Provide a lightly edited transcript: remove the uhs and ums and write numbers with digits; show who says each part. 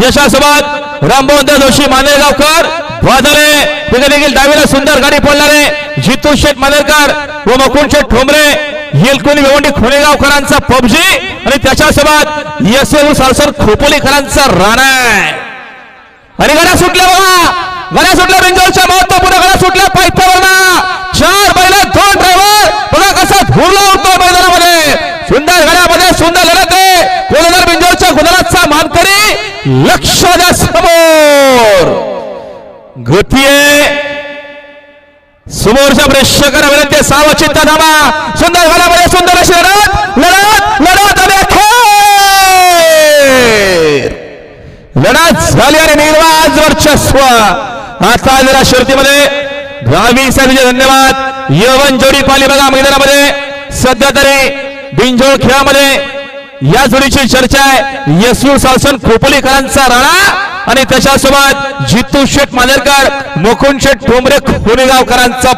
Speaker 1: यशासोबत रामभाऊ जोशी मानेगावकर वादळे तिथे देखील डावीला सुंदर गाडी पडणारे जितू शेठ मानेरकर व मुकुंद शेठ ठोंबरे येलकुनी भिवंडी खोलेगावकरांचा पबजी आणि त्याच्यासोबत यशवंत सालसर खोपोलीकरांचा राणा आणि गाड्या सुटल्या बघा गाड्या सुटल्या बिंजोरच्या महत्वपूर्ण गाड्या सुटल्या पायथ्यावरना 4 बैल 2 ड्रायव्हर बघा कसा धुरला होतो मैदानामध्ये सुंदर गाड्यामध्ये सुंदर लढत आहे कोलदार बिंजोरच्या गुलालाचा मानकरी लक्ष द्या समोर गती आहे समोरच्या प्रेक्षकांना विनंती सावचित्त धावा सुंदर गाड्यामध्ये सुंदर अशी लढत लढत लढत आणि लढत झाली आणि निर्वाज वर्चस्व आता आलेल्या शर्यतीमध्ये 22 धन्यवाद यवन जोडी पाली बघा मैदानामध्ये सध्या तरी बिंजोळ खेळामध्ये या जोडीची चर्चा आहे यशवंत सालसन खोपोलीकरांचा राणा आणि त्याच्यासोबत जितू शेठ मानेरकर मुकुंद शेठ ठोंबरे खोलेगावकरांचा